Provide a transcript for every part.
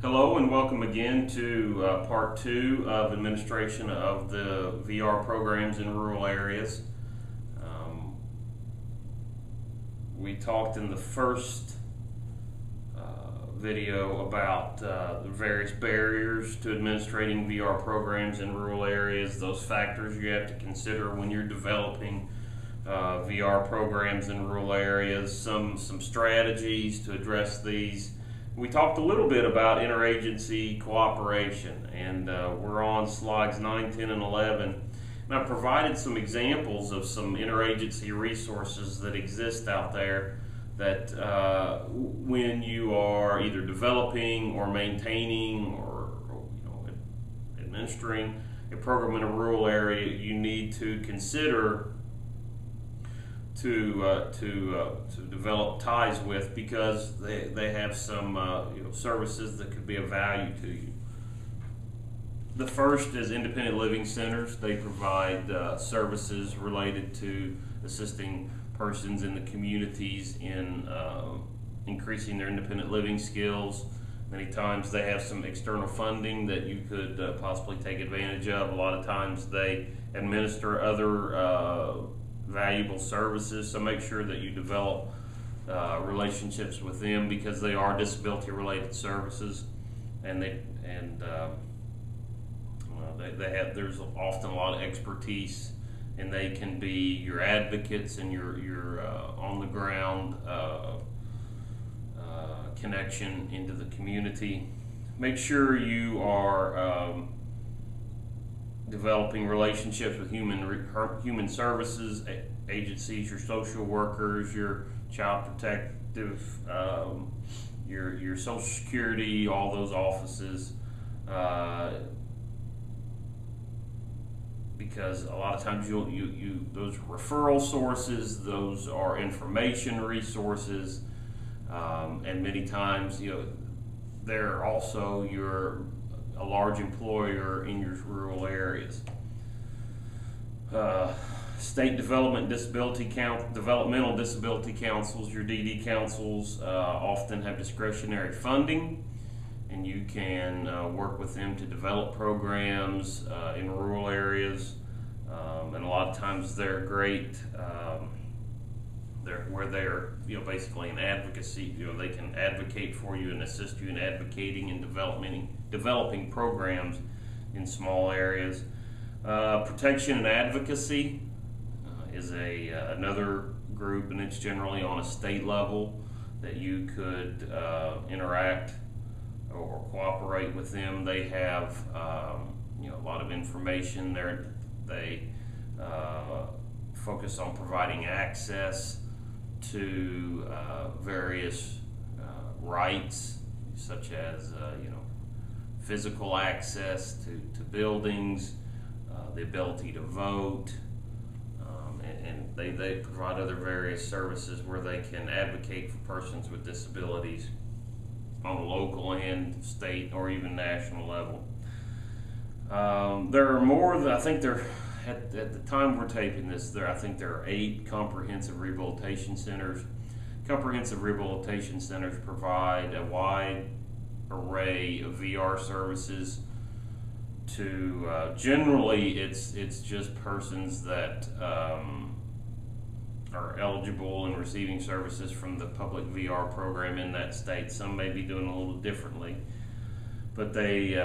Hello and welcome again to part two of administration of the VR programs in rural areas. We talked in the first video about the various barriers to administrating VR programs in rural areas, those factors you have to consider when you're developing VR programs in rural areas, some strategies to address these. We talked a little bit about interagency cooperation, and we're on slides 9, 10, and 11. And I provided some examples of some interagency resources that exist out there that when you are either developing or maintaining or administering a program in a rural area, you need to consider to develop ties with, because they have some services that could be of value to you. The first is independent living centers. They provide services related to assisting persons in the communities in increasing their independent living skills. Many times they have some external funding that you could possibly take advantage of. A lot of times they administer other valuable services, so make sure that you develop relationships with them, because they are disability related services, and they have, there's often a lot of expertise, and they can be your advocates and your on the ground connection into the community. Make sure you are developing relationships with human services agencies, your social workers, your child protective, your Social Security, all those offices, because a lot of times you those referral sources, those are information resources, and many times they're also a large employer in your rural areas. State developmental disability councils, your DD councils, often have discretionary funding, and you can work with them to develop programs in rural areas. And a lot of times they're great. They're basically an advocacy. They can advocate for you and assist you in advocating and developing programs in small areas. Protection and advocacy is another group, and it's generally on a state level that you could interact or cooperate with them. They have a lot of information there. They focus on providing access to various rights, such as physical access to buildings, the ability to vote, and they provide other various services where they can advocate for persons with disabilities on a local and state or even national level. There are more than, I think there, at the time we're taping this, I think there are 8 comprehensive rehabilitation centers. Comprehensive rehabilitation centers provide a wide array of VR services to, generally it's just persons that are eligible and receiving services from the public VR program in that state. Some may be doing a little differently, but they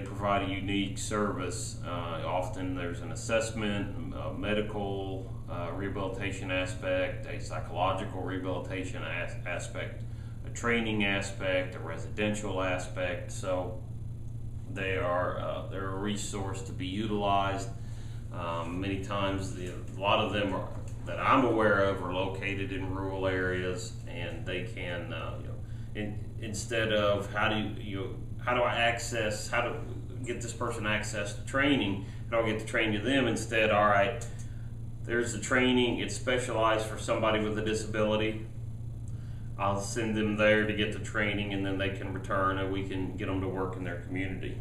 provide a unique service. Often there's an assessment, a medical rehabilitation aspect, a psychological rehabilitation aspect, a training aspect, a residential aspect. So they're a resource to be utilized. Many times, a lot of them that I'm aware of are located in rural areas, and they can, instead of how to get this person access to training, how do I get the training to them? Instead, all right, there's the training, it's specialized for somebody with a disability. I'll send them there to get the training, and then they can return and we can get them to work in their community.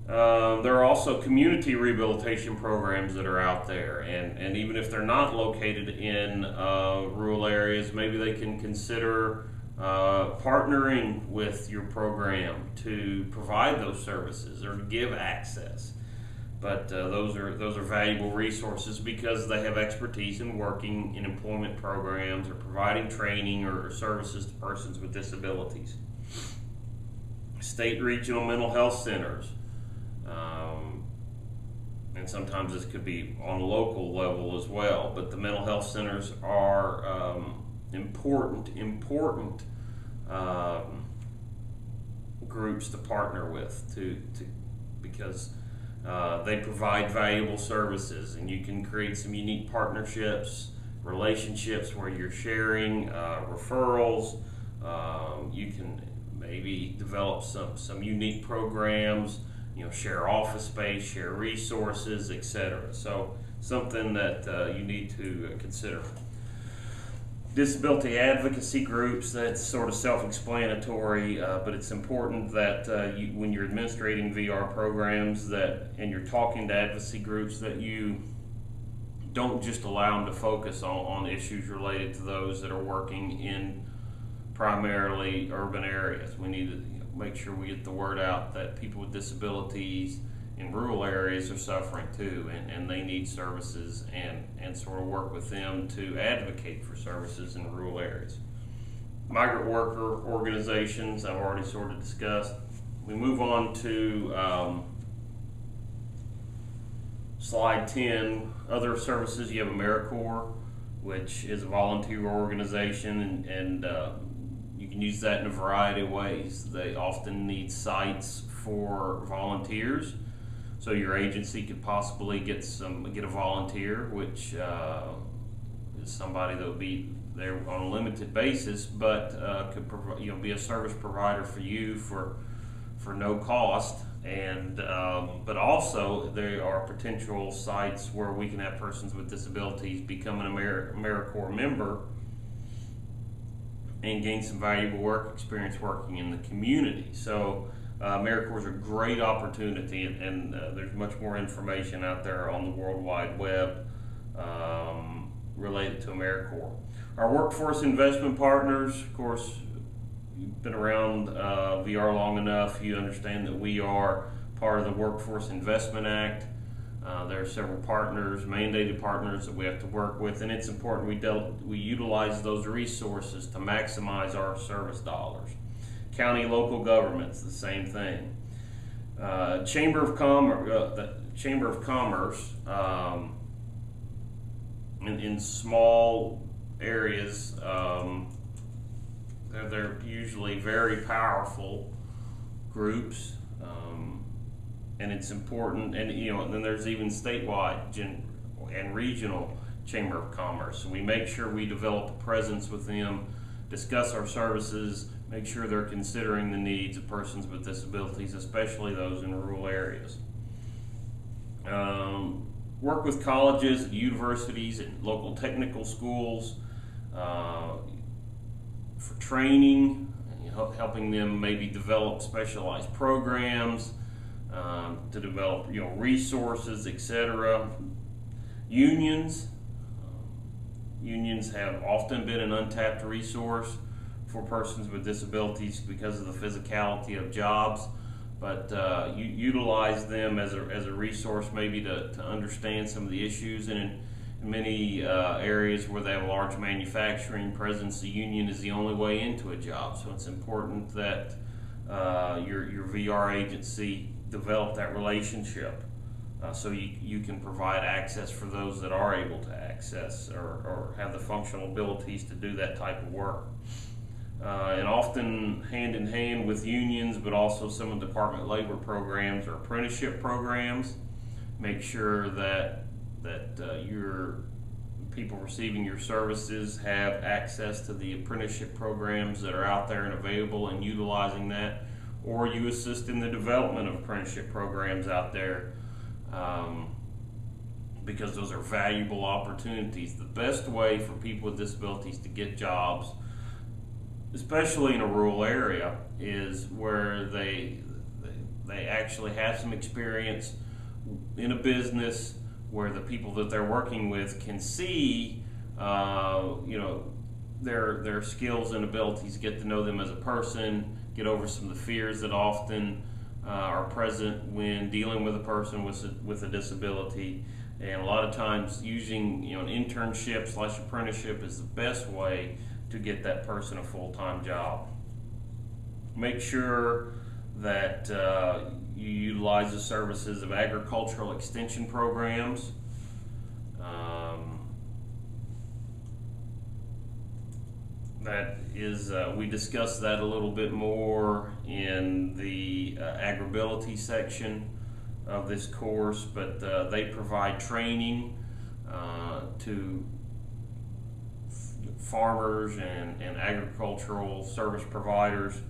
There are also community rehabilitation programs that are out there, and even if they're not located in rural areas, maybe they can consider partnering with your program to provide those services or to give access. But those are valuable resources because they have expertise in working in employment programs or providing training or services to persons with disabilities. State regional mental health centers, and sometimes this could be on a local level as well. But the mental health centers are important groups to partner with because they provide valuable services, and you can create some unique partnerships, relationships where you're sharing referrals. You can maybe develop some unique programs, share office space, share resources, etc. So something that you need to consider. Disability advocacy groups, that's sort of self-explanatory, but it's important that when you're administrating VR programs and you're talking to advocacy groups, that you don't just allow them to focus on issues related to those that are working in primarily urban areas. We need to make sure we get the word out that people with disabilities in rural areas are suffering too, and they need services, and sort of work with them to advocate for services in rural areas. Migrant worker organizations, I've already sort of discussed. We move on to slide 10, other services. You have AmeriCorps, which is a volunteer organization, and you can use that in a variety of ways. They often need sites for volunteers. So your agency could possibly get a volunteer, which is somebody that would be there on a limited basis, but could be a service provider for you for no cost. And but also there are potential sites where we can have persons with disabilities become an AmeriCorps member and gain some valuable work experience working in the community. So AmeriCorps is a great opportunity, and there's much more information out there on the World Wide Web related to AmeriCorps. Our workforce investment partners, of course, you've been around VR long enough, you understand that we are part of the Workforce Investment Act. There are several partners, mandated partners, that we have to work with, and it's important we utilize those resources to maximize our service dollars. County, local governments, the same thing. Chamber of Commerce, in small areas, they're usually very powerful groups, and it's important. And then there's even statewide and regional Chamber of Commerce. So we make sure we develop a presence with them, discuss our services, make sure they're considering the needs of persons with disabilities, especially those in rural areas. Work with colleges and universities and local technical schools for training, helping them maybe develop specialized programs, to develop resources, etc. Unions have often been an untapped resource for persons with disabilities because of the physicality of jobs, but you utilize them as a resource maybe to understand some of the issues. And in many areas where they have a large manufacturing presence, the union is the only way into a job. So it's important that your VR agency develop that relationship, so you can provide access for those that are able to access or have the functional abilities to do that type of work. And often hand in hand with unions, but also some of the Department labor programs or apprenticeship programs. Make sure that your people receiving your services have access to the apprenticeship programs that are out there and available, and utilizing that, or you assist in the development of apprenticeship programs out there, because those are valuable opportunities. The best way for people with disabilities to get jobs, especially in a rural area, is where they actually have some experience in a business where the people that they're working with can see their skills and abilities, get to know them as a person, get over some of the fears that often are present when dealing with a person with a disability. And a lot of times using an internship / apprenticeship is the best way to get that person a full-time job. Make sure that you utilize the services of agricultural extension programs. That is, we discussed that a little bit more in the agribility section of this course, but they provide training to farmers and agricultural service providers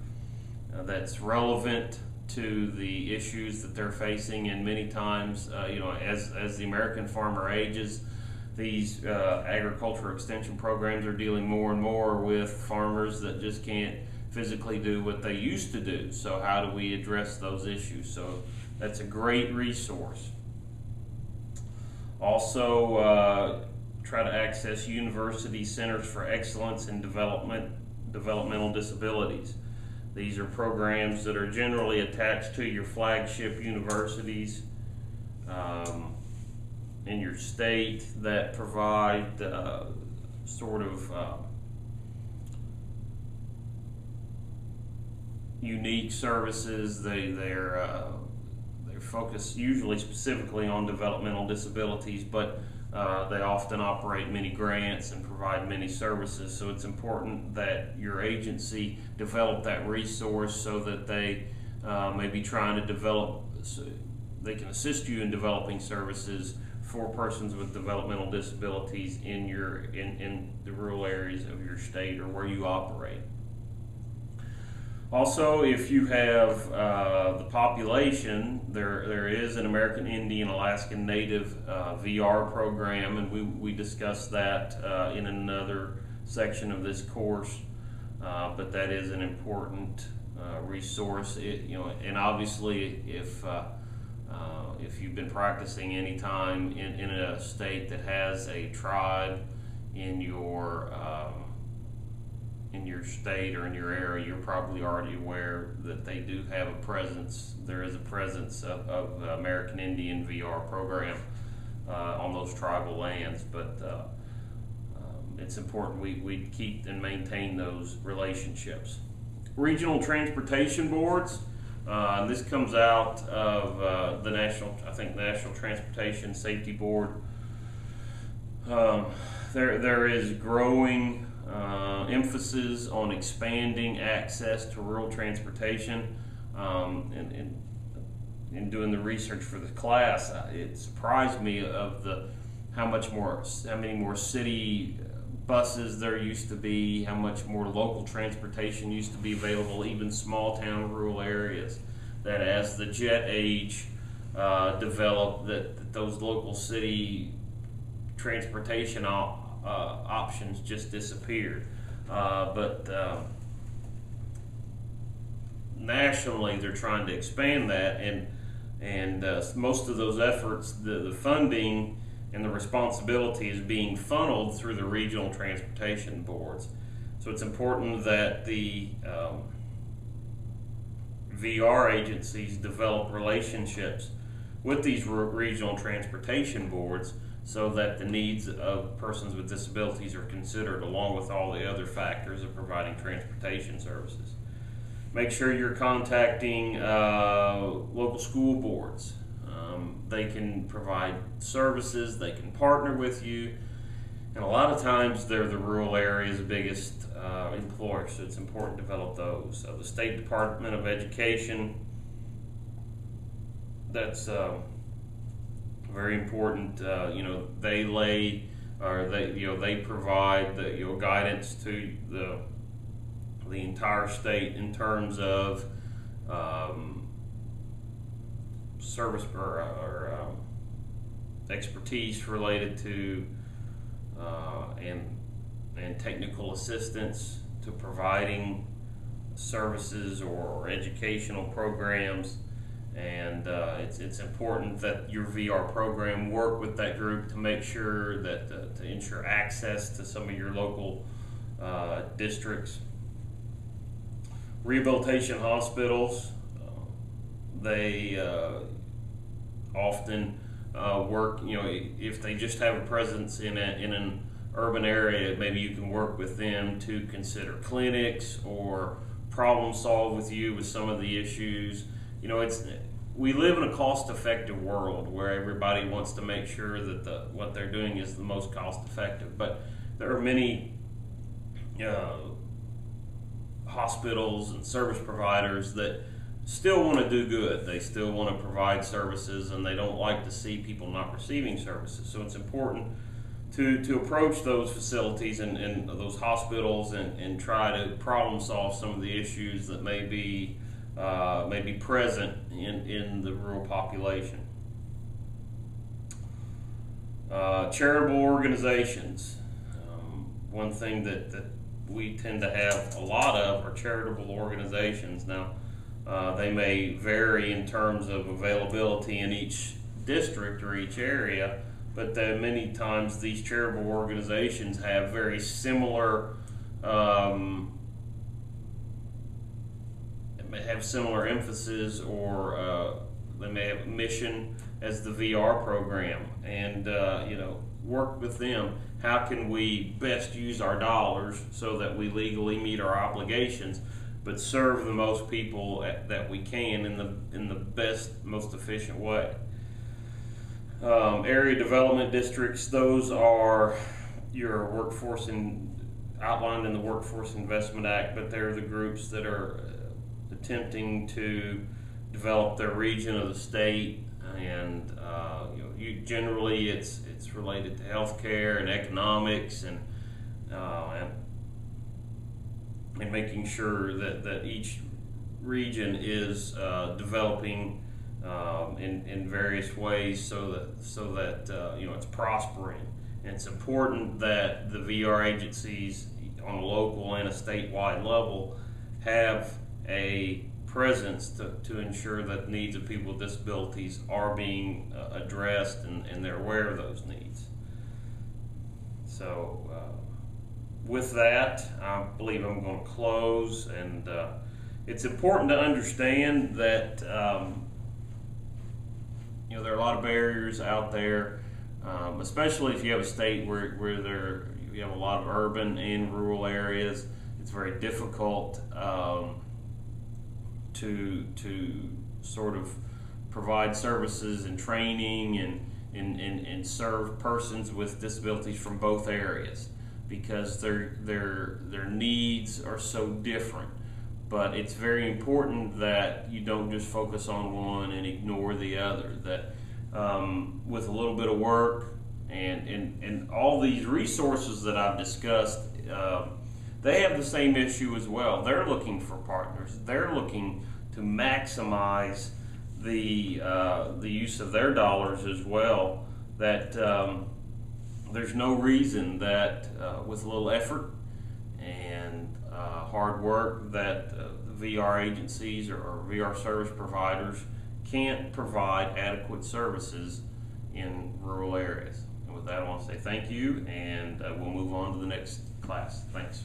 that's relevant to the issues that they're facing. And many times, as the American farmer ages, these agriculture extension programs are dealing more and more with farmers that just can't physically do what they used to do. So how do we address those issues? So that's a great resource. Also, try to access University Centers for Excellence in Developmental Disabilities. These are programs that are generally attached to your flagship universities in your state that provide unique services. They're focused usually specifically on developmental disabilities, but they often operate many grants and provide many services. So it's important that your agency develop that resource so that they may be trying to develop, so they can assist you in developing services for persons with developmental disabilities in the rural areas of your state or where you operate. Also, if you have the population, there is an American Indian Alaskan Native VR program, and we discussed that in another section of this course. But that is an important resource. And obviously, if you've been practicing any time in a state that has a tribe in your state or in your area, you're probably already aware that they do have a presence. There is a presence of the American Indian VR program on those tribal lands, but it's important we keep and maintain those relationships. Regional transportation boards. This comes out of the National Transportation Safety Board. There is growing emphasis on expanding access to rural transportation. In doing the research for the class, it surprised me of how many more city buses there used to be, how much more local transportation used to be available, even small town rural areas. That as the jet age developed, that those local city transportation options just disappeared. But nationally, they're trying to expand that, and most of those efforts, the funding and the responsibility is being funneled through the regional transportation boards. So it's important that the VR agencies develop relationships with these regional transportation boards so that the needs of persons with disabilities are considered along with all the other factors of providing transportation services. Make sure you're contacting local school boards. They can provide services, they can partner with you, and a lot of times they're the rural area's biggest employer, so it's important to develop those. So the State Department of Education, that's very important. They provide the guidance to the entire state in terms of service or expertise related to and technical assistance to providing services or educational programs. And it's important that your VR program work with that group to make sure that to ensure access to some of your local districts. Rehabilitation hospitals, they often work, if they just have a presence in an urban area, maybe you can work with them to consider clinics or problem solve with you with some of the issues. We live in a cost-effective world where everybody wants to make sure that what they're doing is the most cost-effective. But there are many hospitals and service providers that still want to do good. They still want to provide services, and they don't like to see people not receiving services. So it's important to approach those facilities and those hospitals and try to problem solve some of the issues that may be present in the rural population. Charitable organizations. One thing that we tend to have a lot of are charitable organizations. Now, they may vary in terms of availability in each district or each area, but many times these charitable organizations have very similar may have similar emphasis, or they may have a mission as the VR program, and work with them. How can we best use our dollars so that we legally meet our obligations, but serve the most people that we can in the best, most efficient way? Area development districts, those are your workforce outlined in the Workforce Investment Act, but they're the groups that are attempting to develop their region of the state, and generally it's related to healthcare and economics and making sure that each region is developing in various ways so that it's prospering. And it's important that the VR agencies on a local and a statewide level have a presence to ensure that the needs of people with disabilities are being addressed, and they're aware of those needs. So with that, I believe I'm going to close, and it's important to understand that there are a lot of barriers out there, especially if you have a state where you have a lot of urban and rural areas. It's very difficult to sort of provide services and training and serve persons with disabilities from both areas, because their needs are so different. But it's very important that you don't just focus on one and ignore the other. That with a little bit of work and all these resources that I've discussed, they have the same issue as well. They're looking for partners. They're looking to maximize the use of their dollars as well. That there's no reason that with a little effort and hard work that VR agencies or VR service providers can't provide adequate services in rural areas. And with that, I want to say thank you, and we'll move on to the next class. Thanks.